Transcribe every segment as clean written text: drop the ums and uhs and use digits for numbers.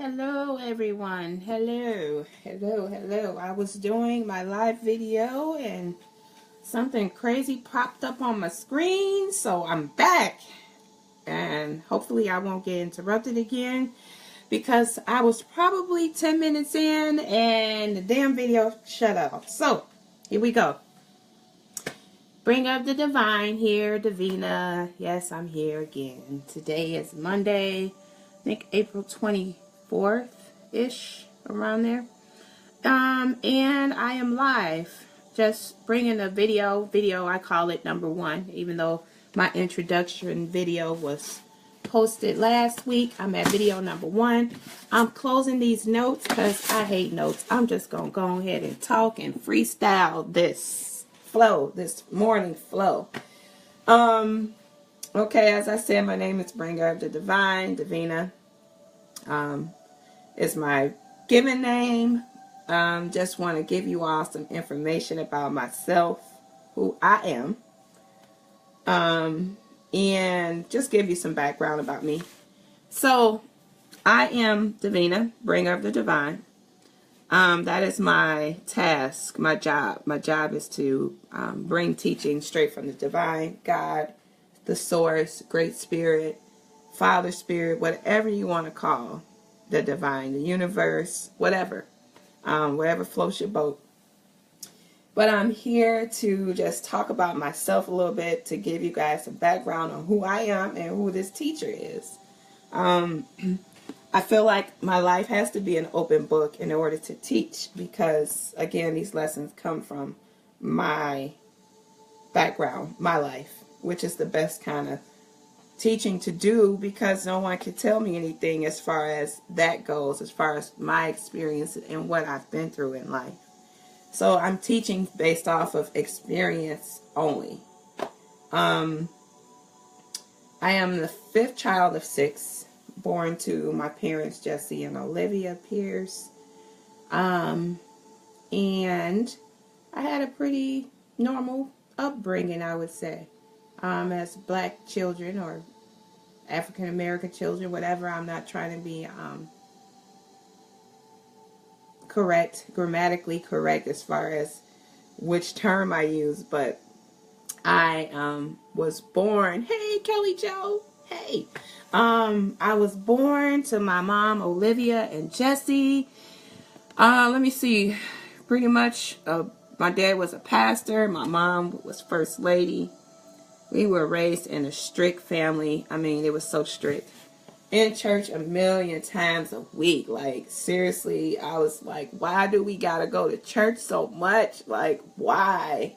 Hello everyone. Hello. I was doing my live video and something crazy popped up on my screen, so I'm back. And hopefully I won't get interrupted again because I was probably 10 minutes in and the damn video shut off. So, here we go. Bring up the divine here, Davina. Yes, I'm here again. Today is Monday, I think April 24th-ish, around there. And I am live, just bringing a video. I call it number one, even though my introduction video was posted last week. I'm at video number one. I'm closing these notes because I hate notes. I'm just going to go ahead and talk and freestyle this morning flow. Okay, as I said, my name is Bringer of the Divine, Davina. Is my given name. Just want to give you all some information about myself, who I am, and just give you some background about me. So, I am Davina, Bringer of the Divine. That is my task, my job. My job is to bring teaching straight from the divine, God, the source, Great Spirit, Father Spirit, whatever you want to call the divine, the universe, whatever. Whatever floats your boat. But I'm here to just talk about myself a little bit, to give you guys some background on who I am and who this teacher is. I feel like my life has to be an open book in order to teach because, again, these lessons come from my background, my life, which is the best kind of teaching to do because no one can tell me anything as far as that goes, as far as my experience and what I've been through in life. So I'm teaching based off of experience only. I am the fifth child of six, born to my parents, Jesse and Olivia Pierce. And I had a pretty normal upbringing, I would say. As black children or African American children, whatever. I'm not trying to be grammatically correct as far as which term I use, but I was born, hey Kelly Joe, hey. I was born to my mom, Olivia and Jesse. Let me see, pretty much my dad was a pastor, my mom was first lady. We were raised in a strict family. I mean, it was so strict. In church a million times a week. Like, seriously, I was like, why do we gotta go to church so much? Like, why?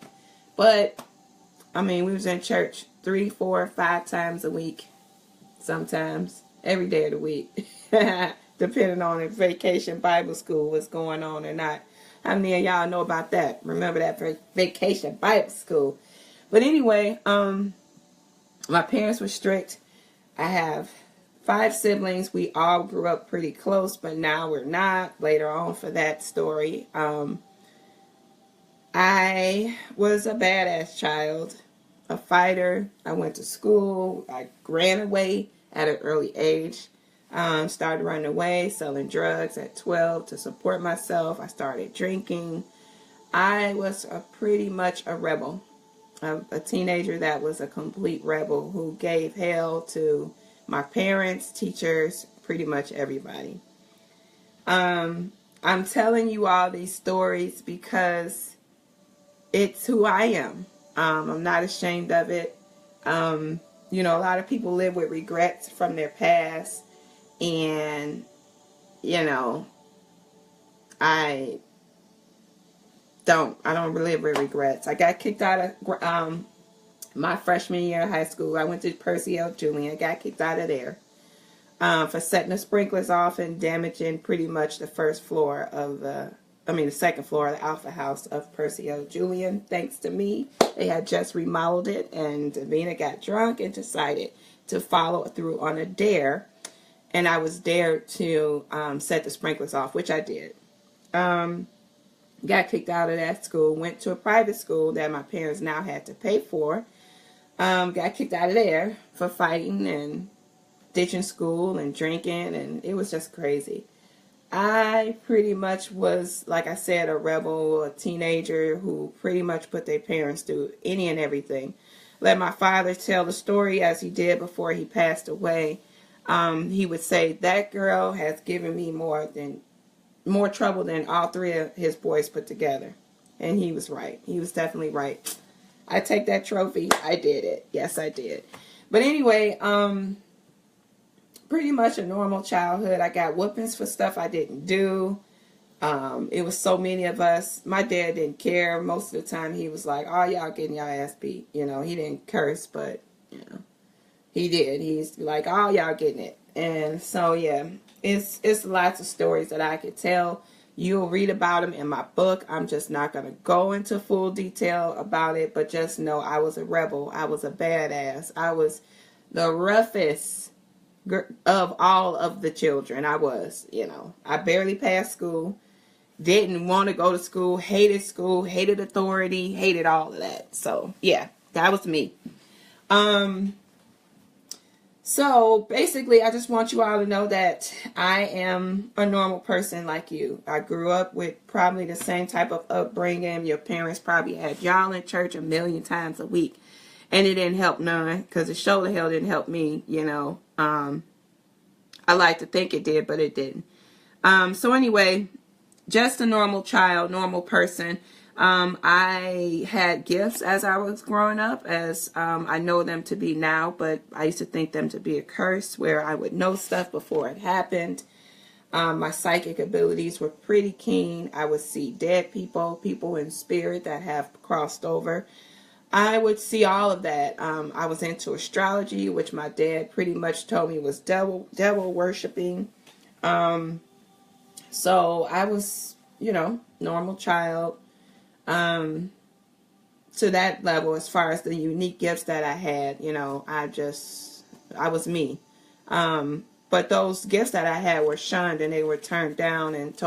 But, I mean, we was in church 3, 4, 5 times a week. Sometimes. Every day of the week. Depending on if vacation Bible school was going on or not. How many of y'all know about that? Remember that vacation Bible school? But anyway, my parents were strict. I have 5 siblings. We all grew up pretty close, but now we're not. Later on for that story. I was a badass child, a fighter. I went to school. I ran away at an early age. Started running away, selling drugs at 12 to support myself. I started drinking. I was pretty much a rebel. A teenager that was a complete rebel who gave hell to my parents, teachers, pretty much everybody. I'm telling you all these stories because it's who I am. I'm not ashamed of it. You know, a lot of people live with regrets from their past, and, you know, I don't live with regrets. I got kicked out of my freshman year of high school. I went to Percy L. Julian. I got kicked out of there for setting the sprinklers off and damaging pretty much the second floor of the Alpha House of Percy L. Julian. Thanks to me, they had just remodeled it, and Davina got drunk and decided to follow through on a dare, and I was dared to set the sprinklers off, which I did. Got kicked out of that school, went to a private school that my parents now had to pay for. Got kicked out of there for fighting and ditching school and drinking, and it was just crazy. I pretty much was, like I said, a rebel, a teenager who pretty much put their parents through any and everything. Let my father tell the story as he did before he passed away. He would say, that girl has given me more trouble than all three of his boys put together. And he was right. He was definitely right. I take that trophy. I did it. Yes, I did. But anyway, pretty much a normal childhood. I got whoopings for stuff I didn't do. It was so many of us. My dad didn't care. Most of the time he was like, oh, y'all getting y'all ass beat. You know, he didn't curse, but, you know, he did. He's like, oh, y'all getting it. And so, yeah, it's lots of stories that I could tell. You'll read about them in my book. I'm just not going to go into full detail about it, but just know I was a rebel. I was a badass. I was the roughest of all of the children. I was, you know, I barely passed school, didn't want to go to school, hated authority, hated all of that. So, yeah, that was me. So basically, I just want you all to know that I am a normal person like you. I grew up with probably the same type of upbringing. Your parents probably had y'all in church a million times a week, and it didn't help none, because it sure the hell didn't help me, you know. I like to think it did, but it didn't. So anyway, just a normal child, normal person. I had gifts as I was growing up, as I know them to be now, but I used to think them to be a curse, where I would know stuff before it happened. My psychic abilities were pretty keen. I would see dead people, people in spirit that have crossed over. I would see all of that. I was into astrology, which my dad pretty much told me was devil worshiping. So I was, you know, normal child. To that level, as far as the unique gifts that I had, you know, I was me. But those gifts that I had were shunned, and they were turned down, and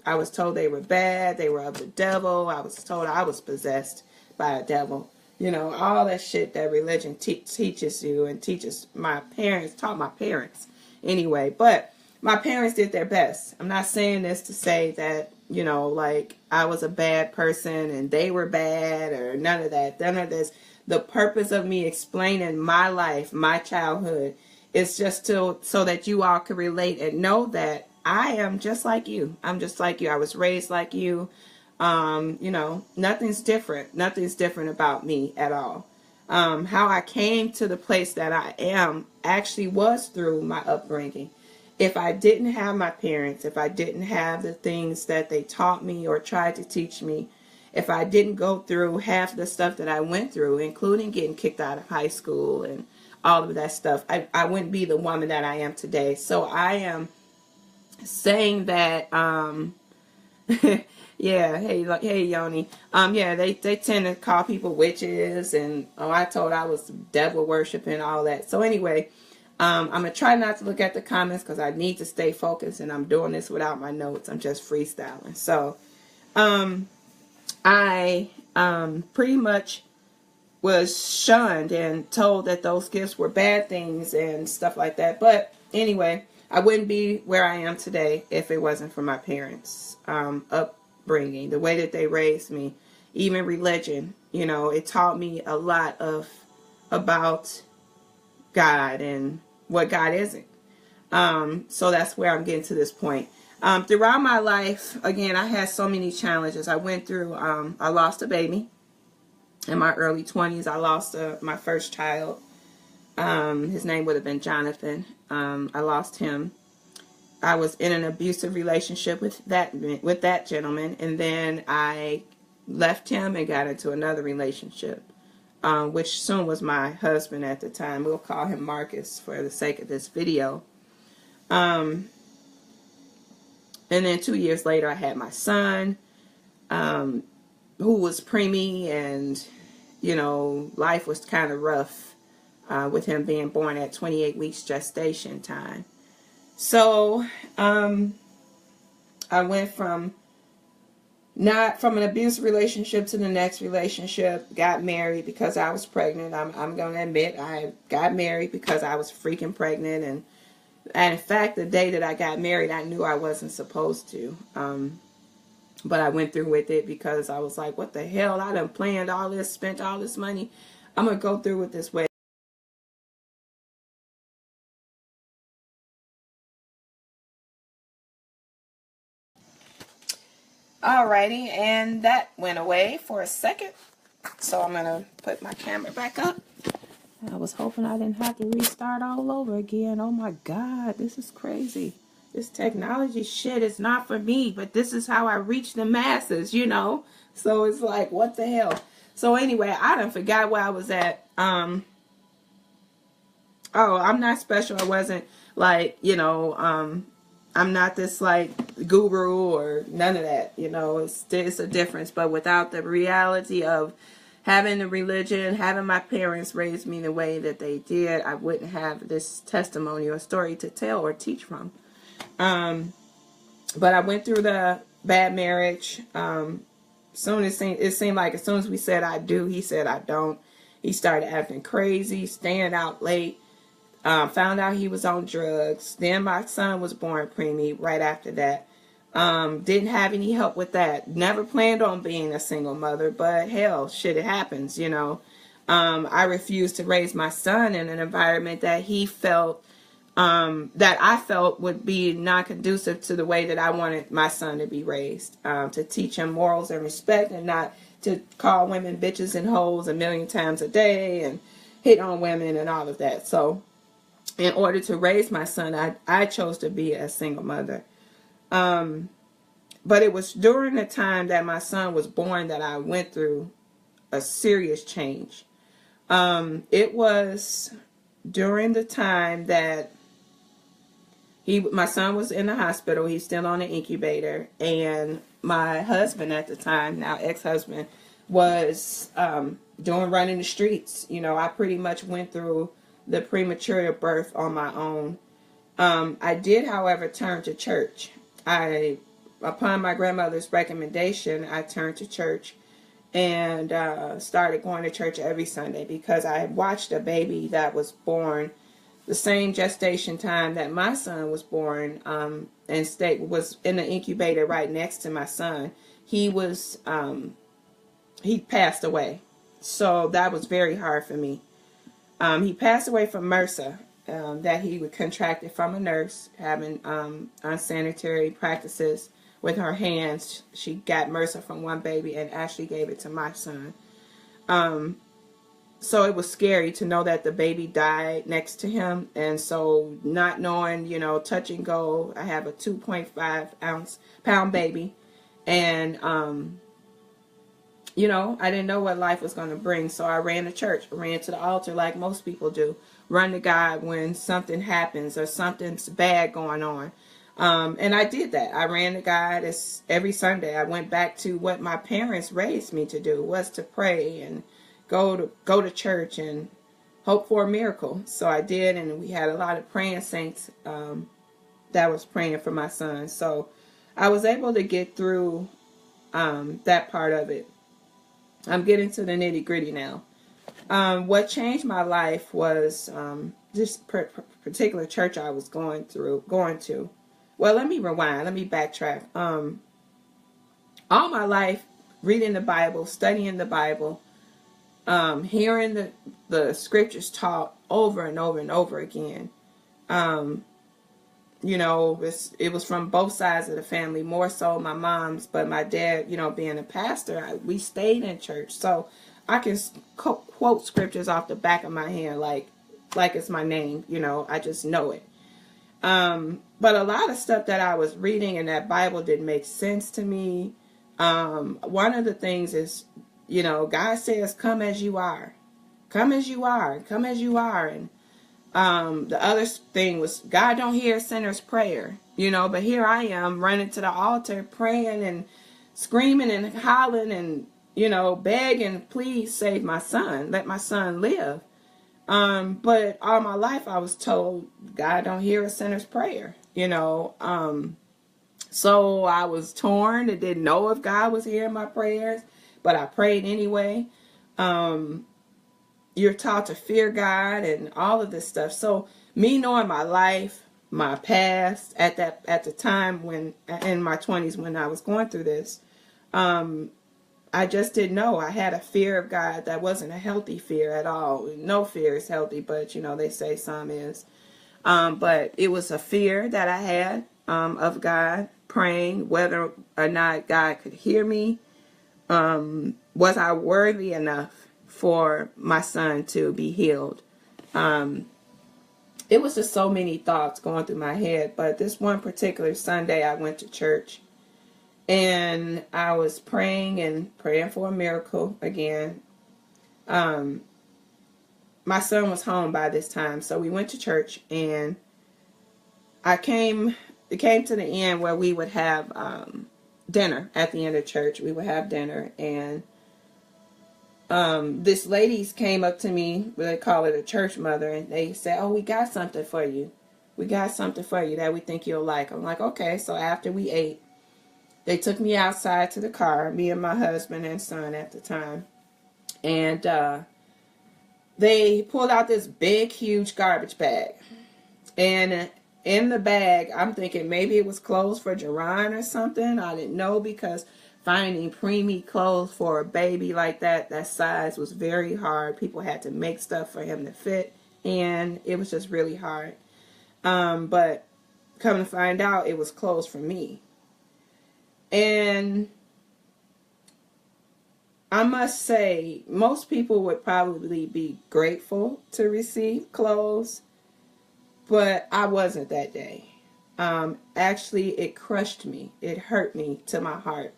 I was told they were bad, they were of the devil. I was told I was possessed by a devil. You know, all that shit that religion teaches you, and taught my parents anyway. But my parents did their best. I'm not saying this to say that, you know, like I was a bad person and they were bad, or none of that. None of this. The purpose of me explaining my life, my childhood, is just so that you all can relate and know that I am just like you. I'm just like you. I was raised like you. You know, nothing's different. Nothing's different about me at all. How I came to the place that I am actually was through my upbringing. If I didn't have my parents, if I didn't have the things that they taught me or tried to teach me, if I didn't go through half the stuff that I went through, including getting kicked out of high school and all of that stuff, I wouldn't be the woman that I am today. So I am saying that, yeah, hey, Yoni. Yeah, they tend to call people witches, and I told I was devil worshiping, all that. So anyway, I'm going to try not to look at the comments, because I need to stay focused, and I'm doing this without my notes. I'm just freestyling. So, I pretty much was shunned and told that those gifts were bad things and stuff like that. But anyway, I wouldn't be where I am today if it wasn't for my parents' upbringing, the way that they raised me, even religion. You know, it taught me a lot about God and what God isn't. So that's where I'm getting to this point. Throughout my life, again, I had so many challenges. I went through, I lost a baby in my early 20s. I lost my first child. His name would have been Jonathan. I lost him. I was in an abusive relationship with that gentleman, and then I left him and got into another relationship, which soon was my husband at the time. We'll call him Marcus for the sake of this video. And then 2 years later, I had my son, who was preemie, and, you know, life was kind of rough with him being born at 28 weeks gestation time. So I went from an abusive relationship to the next relationship, got married because I was pregnant. I'm going to admit I got married because I was freaking pregnant, and And in fact, the day that I got married, I knew I wasn't supposed to. But I went through with it because I was like, what the hell? I done planned all this, spent all this money. I'm going to go through with this wedding. Alrighty, and that went away for a second. So I'm going to put my camera back up. I was hoping I didn't have to restart all over again. Oh my God, this is crazy. This technology shit is not for me, but this is how I reach the masses, you know? So it's like, what the hell? So anyway, I done forgot where I was at. Oh, I'm not special. I wasn't like, you know, I'm not this like guru or none of that, you know, it's a difference. But without the reality of having the religion, having my parents raise me the way that they did, I wouldn't have this testimony or story to tell or teach from. But I went through the bad marriage. Soon it seemed like as soon as we said I do, he said I don't. He started acting crazy, staying out late. Found out he was on drugs. Then my son was born preemie right after that. Didn't have any help with that. Never planned on being a single mother, but hell, shit, it happens, you know. I refused to raise my son in an environment that he felt, that I felt would be non-conducive to the way that I wanted my son to be raised. To teach him morals and respect, and not to call women bitches and hoes a million times a day and hit on women and all of that. So in order to raise my son, I chose to be a single mother. But it was during the time that my son was born that I went through a serious change. It was during the time that my son was in the hospital. He's still on the incubator. And my husband at the time, now ex-husband, was running the streets. You know, I pretty much went through the premature birth on my own. I did, however, turn to church. Upon my grandmother's recommendation, I turned to church and started going to church every Sunday because I had watched a baby that was born the same gestation time that my son was born, and was in the incubator right next to my son. He passed away, so that was very hard for me. He passed away from MRSA, that he would contracted from a nurse having unsanitary practices with her hands. She got MRSA from one baby and actually gave it to my son. So it was scary to know that the baby died next to him. And so not knowing, you know, touch and go, I have a 2.5 pound baby. And, you know, I didn't know what life was going to bring. So I ran to church, ran to the altar like most people do. Run to God when something happens or something's bad going on. And I did that. I ran to God every Sunday. I went back to what my parents raised me to do, was to pray and go to church and hope for a miracle. So I did, and we had a lot of praying saints that was praying for my son. So I was able to get through that part of it. I'm getting to the nitty gritty now. What changed my life was this particular church I was going to. Well, let me rewind. Let me backtrack. All my life, reading the Bible, studying the Bible, hearing the scriptures taught over and over and over again. You know, it was from both sides of the family, more so my mom's, but my dad, you know, being a pastor, we stayed in church. So I can quote scriptures off the back of my hand like it's my name, you know, I just know it. But a lot of stuff that I was reading in that Bible didn't make sense to me. One of the things is, you know, God says, come as you are. Come as you are. Come as you are. And the other thing was, God don't hear a sinner's prayer. You know, but here I am running to the altar, praying and screaming and hollering and, you know, begging, please save my son. Let my son live. But all my life I was told God don't hear a sinner's prayer, you know. So I was torn and didn't know if God was hearing my prayers, but I prayed anyway. You're taught to fear God and all of this stuff. So me knowing my life, my past at the time when in my 20s when I was going through this. I just didn't know. I had a fear of God that wasn't a healthy fear at all. No fear is healthy, but they say some is. But it was a fear that I had of God, praying whether or not God could hear me. Was I worthy enough for my son to be healed? It was just so many thoughts going through my head. But this one particular Sunday, I went to church. And I was praying for a miracle again. My son was home by this time, so we went to church, and it came to the end where we would have dinner at the end of church. We would have dinner, and this ladies came up to me, they call it a church mother, and they said, "Oh, we got something for you. We got something for you that we think you'll like." I'm like, "Okay." So after we ate, they took me outside to the car, me and my husband and son at the time. And they pulled out this big, huge garbage bag. And in the bag, I'm thinking maybe it was clothes for Jerron or something. I didn't know, because finding preemie clothes for a baby like that size was very hard. People had to make stuff for him to fit. And it was just really hard. But come to find out, it was clothes for me. And I must say, most people would probably be grateful to receive clothes, but I wasn't that day. Actually, it crushed me. It hurt me to my heart.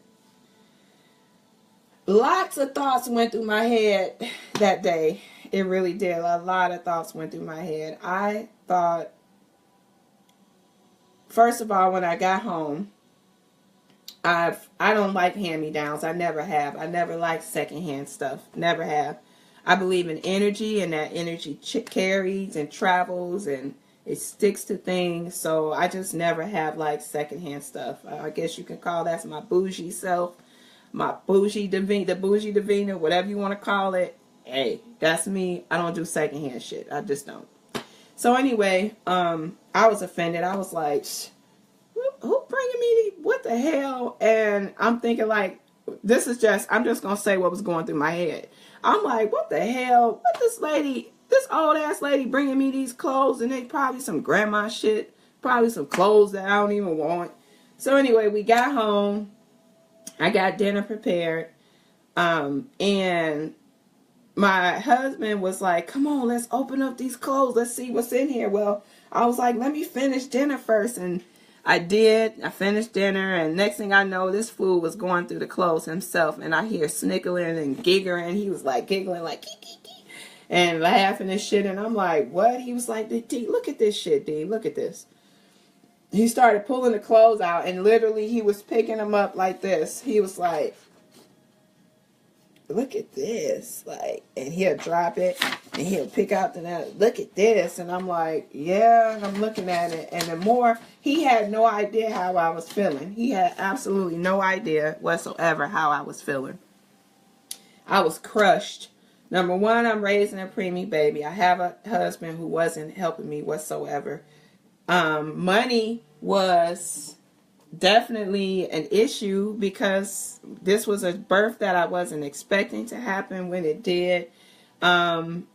Lots of thoughts went through my head that day. It really did. A lot of thoughts went through my head. I thought, first of all, when I got home, I don't like hand-me-downs. I never have. I never liked secondhand stuff. Never have. I believe in energy, and that energy carries and travels, and it sticks to things. So I just never have liked secondhand stuff. I guess you can call that my bougie self, my bougie divina, the bougie divina, whatever you want to call it. Hey, that's me. I don't do secondhand shit. I just don't. So anyway, I was offended. I was like, who bringing me what the hell? And I'm thinking, like, I'm just gonna say what was going through my head. I'm like, what the hell? What this old ass lady bringing me these clothes, and they probably some grandma shit, probably some clothes that I don't even want. So anyway, we got home. I got dinner prepared, and my husband was like, "Come on, let's open up these clothes. Let's see what's in here." Well, I was like, "Let me finish dinner first," and I did. I finished dinner, and next thing I know, this fool was going through the clothes himself, and I hear snickling and giggling. He was like giggling, like and laughing and shit, and I'm like, "What?" He was like, "D, look at this shit, D. Look at this." He started pulling the clothes out, and literally he was picking them up like this. He was like, "Look at this," like, and he'll drop it, and he'll pick out look at this, and I'm like, yeah, and I'm looking at it, and the more, he had no idea how I was feeling. He had absolutely no idea whatsoever how I was feeling. I was crushed. Number one, I'm raising a preemie baby. I have a husband who wasn't helping me whatsoever. Money was definitely an issue, because this was a birth that I wasn't expecting to happen when it did. And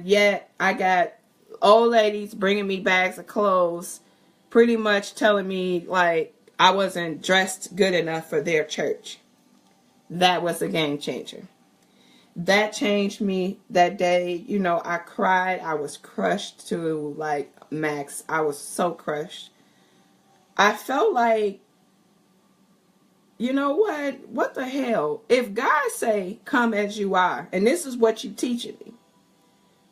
yet I got old ladies bringing me bags of clothes, pretty much telling me like I wasn't dressed good enough for their church. That was a game changer. That changed me that day. I cried. I was crushed to like max. I was so crushed. I felt like, you know what the hell? If God say, come as you are, and this is what you teaching me,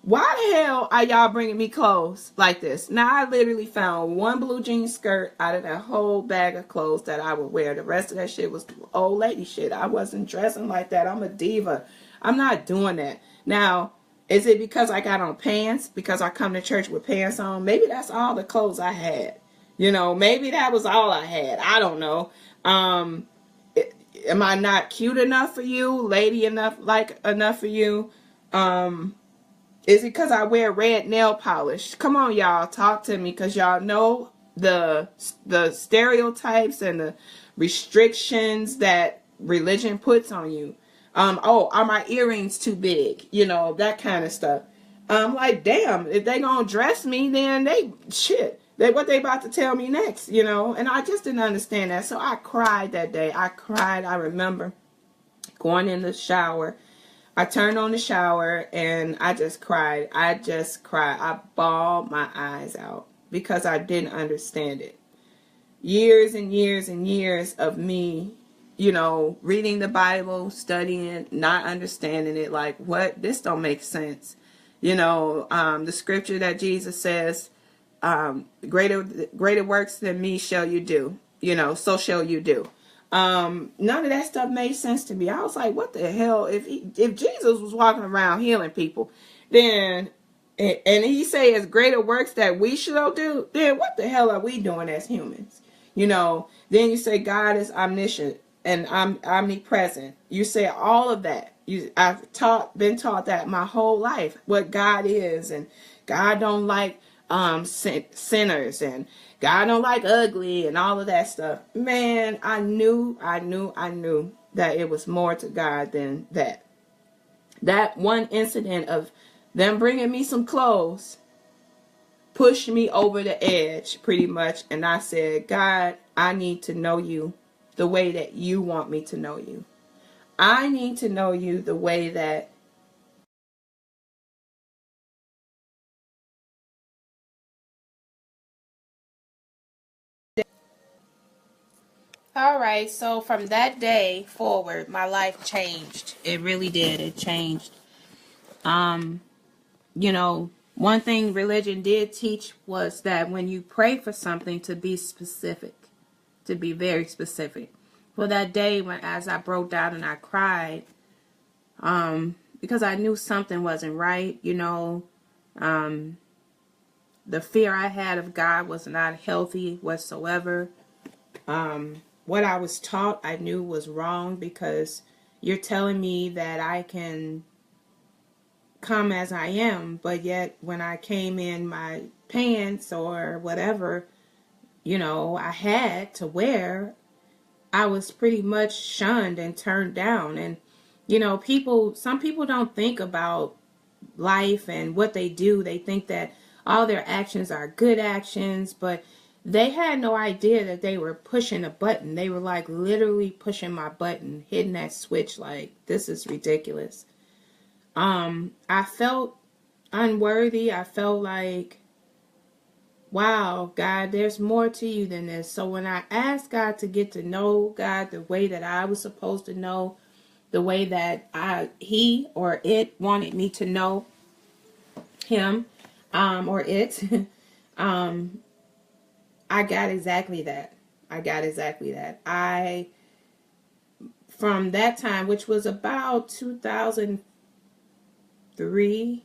why the hell are y'all bringing me clothes like this? Now, I literally found one blue jean skirt out of that whole bag of clothes that I would wear. The rest of that shit was old lady shit. I wasn't dressing like that. I'm a diva. I'm not doing that. Now, is it because I got on pants? Because I come to church with pants on? Maybe that's all the clothes I had. Maybe that was all I had. I don't know. Am I not cute enough for you? Lady enough for you? Is it because I wear red nail polish? Come on, y'all, talk to me, because y'all know the stereotypes and the restrictions that religion puts on you. Oh, are my earrings too big? You know, that kind of stuff. I'm like, damn, if they gonna dress me, then they shit. They what they about to tell me next, you know? And I just didn't understand that. So I cried that day. I cried. I remember going in the shower. I turned on the shower and I just cried. I just cried. I bawled my eyes out because I didn't understand it. Years and years and years of me, you know, reading the Bible, studying, not understanding it. Like, what? This don't make sense. You know, the scripture that Jesus says, greater works than me shall you do. You know, so shall you do. None of that stuff made sense to me. I was like, what the hell? If Jesus was walking around healing people, then and he say as greater works that we shall do, then what the hell are we doing as humans? You know, then you say God is omniscient and I'm omnipresent. You say all of that. I've been taught that my whole life, what God is, and God don't like sinners, and God don't like ugly, and all of that stuff. Man, I knew that it was more to God than that. That one incident of them bringing me some clothes pushed me over the edge pretty much, and I said, God, I need to know you the way that you want me to know you. I need to know you the way that. All right, so from that day forward, my life changed. It really did. It changed. You know, one thing religion did teach was that when you pray for something, to be specific, to be very specific. Well, that day when, as I broke down and I cried, because I knew something wasn't right, you know, the fear I had of God was not healthy whatsoever. What I was taught, I knew was wrong, because you're telling me that I can come as I am, but yet when I came in my pants or whatever, you know, I had to wear, I was pretty much shunned and turned down. And, you know, some people don't think about life and what they do. They think that all their actions are good actions, but they had no idea that they were pushing a button. They were like literally pushing my button, hitting that switch. Like, this is ridiculous. I felt unworthy. I felt like, wow, God, there's more to you than this. So when I asked God to get to know God the way that I was supposed to know, the way that he or it wanted me to know him, or it, I got exactly that. I got exactly that. From that time, which was about 2003,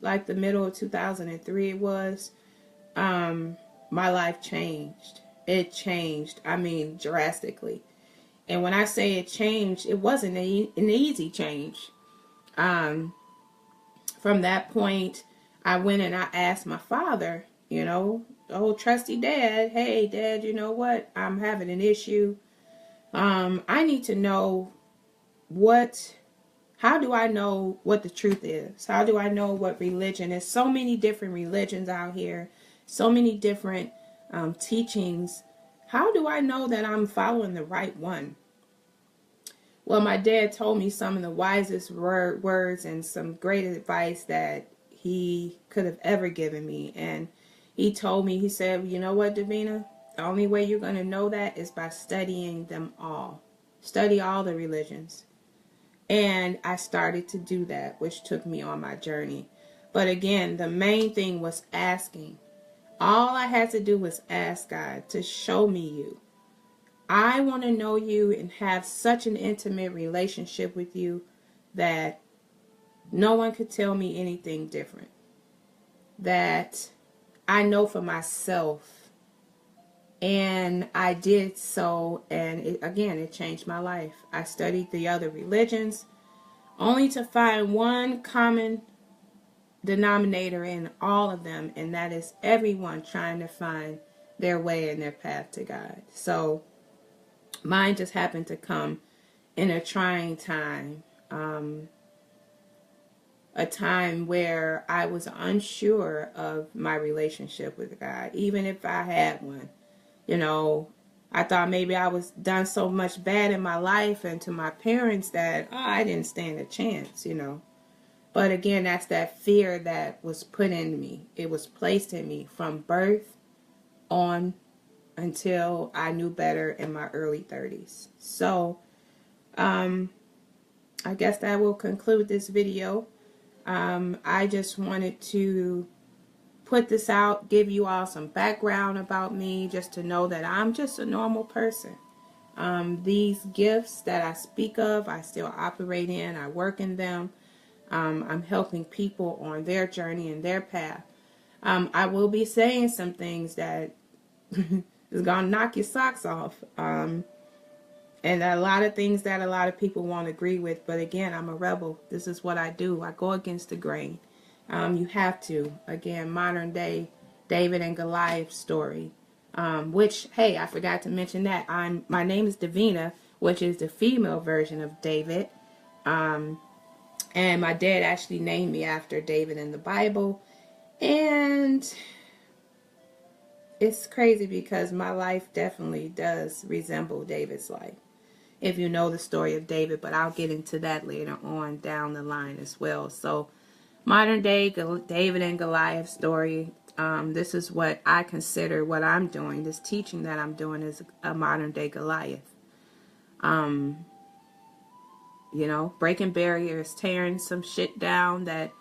like the middle of 2003 it was, my life changed. It changed. I mean, drastically. And when I say it changed, it wasn't an easy change. From that point, I went and I asked my father, you know, the old trusty dad, hey, Dad, you know what? I'm having an issue. I need to know how do I know what the truth is? How do I know what religion is? So many different religions out here, so many different teachings. How do I know that I'm following the right one? Well, my dad told me some of the wisest words and some great advice that he could have ever given me. And he told me, he said, you know what, Davina? The only way you're going to know that is by studying them all. Study all the religions. And I started to do that, which took me on my journey. But again, the main thing was asking. All I had to do was ask God to show me you. I want to know you and have such an intimate relationship with you that no one could tell me anything different. That I know for myself. And I did so, and it changed my life. I studied the other religions only to find one common denominator in all of them, and that is everyone trying to find their way and their path to God. So mine just happened to come in a trying time, a time where I was unsure of my relationship with God, even if I had one. You know, I thought maybe I was done so much bad in my life and to my parents that I didn't stand a chance, you know. But again, that's that fear that was put in me. It was placed in me from birth on until I knew better in my early 30s. So, I guess that will conclude this video. I just wanted to put this out, give you all some background about me, just to know that I'm just a normal person. These gifts that I speak of, I still operate in, I work in them. I'm helping people on their journey and their path. I will be saying some things that is going to knock your socks off. And a lot of things that a lot of people won't agree with. But again, I'm a rebel. This is what I do. I go against the grain. You have to. Again, modern day David and Goliath story. Which, hey, I forgot to mention that. My name is Davina, which is the female version of David. And my dad actually named me after David in the Bible. And it's crazy because my life definitely does resemble David's life, if you know the story of David, but I'll get into that later on down the line as well. So, modern day David and Goliath story. This is what I consider what I'm doing. This teaching that I'm doing is a modern day Goliath. You know, breaking barriers, tearing some shit down that,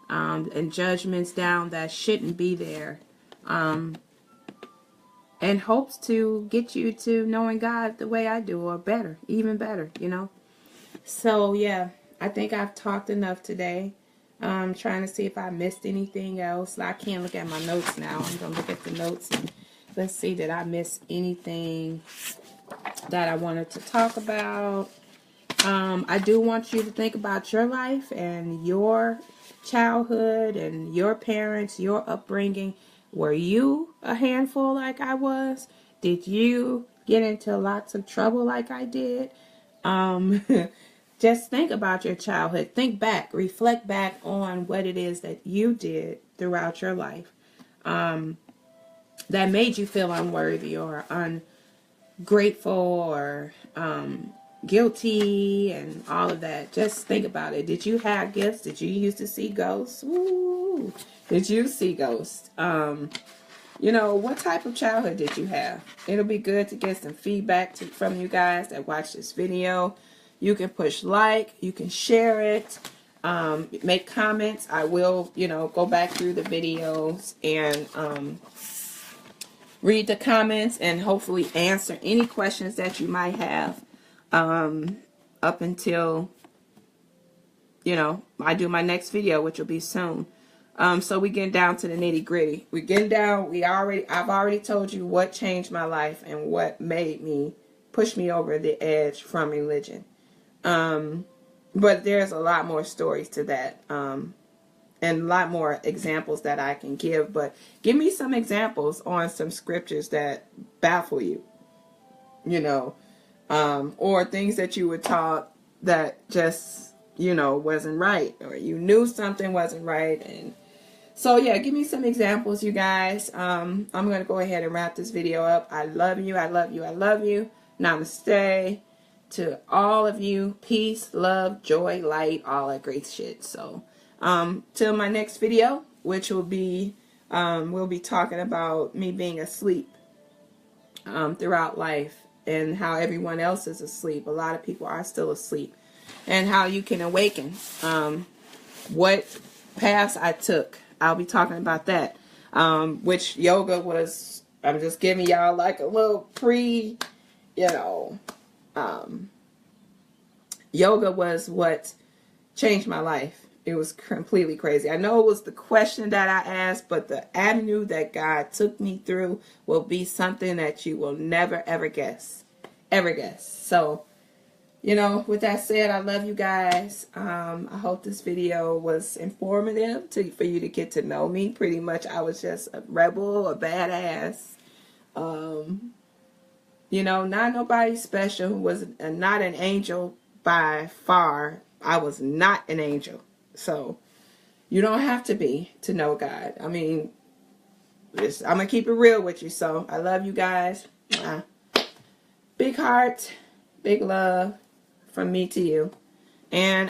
and judgments down that shouldn't be there. And hopes to get you to knowing God the way I do, or better, even better, you know. So, yeah, I think I've talked enough today. I'm trying to see if I missed anything else. I can't look at my notes now. I'm going to look at the notes and let's see, did I miss anything that I wanted to talk about? I do want you to think about your life and your childhood and your parents, your upbringing. Were you a handful like I was? Did you get into lots of trouble like I did? Just think about your childhood. Think back, reflect back on what it is that you did throughout your life that made you feel unworthy or ungrateful or guilty and all of that. Just think about it. Did you have gifts? Did you used to see ghosts? Ooh. Did you see ghosts? You know, what type of childhood did you have? It'll be good to get some feedback from you guys that watch this video. You can push like, you can share it, make comments. I will, you know, go back through the videos and read the comments and hopefully answer any questions that you might have up until, you know, I do my next video, which will be soon. So we getting down to the nitty gritty. We getting down. I've already told you what changed my life and what made me push me over the edge from religion. But there's a lot more stories to that. And a lot more examples that I can give. But give me some examples on some scriptures that baffle you. You know, or things that you were taught that just, you know, wasn't right, or you knew something wasn't right. And so, yeah, give me some examples, you guys. I'm going to go ahead and wrap this video up. I love you. I love you. I love you. Namaste to all of you. Peace, love, joy, light, all that great shit. So, till my next video, which will be, we'll be talking about me being asleep throughout life and how everyone else is asleep. A lot of people are still asleep. And how you can awaken. What paths I took. I'll be talking about that. Which yoga was, I'm just giving y'all like a little yoga was what changed my life. It was completely crazy. I know it was the question that I asked, but the avenue that God took me through will be something that you will never, ever guess. Ever guess. So, You know, with that said, I love you guys. I hope this video was informative for you to get to know me. Pretty much, I was just a rebel, a badass. You know, not nobody special. Was not an angel by far. I was not an angel. So, you don't have to be to know God. I mean, I'm going to keep it real with you. So, I love you guys. Big heart, big love from me to you. And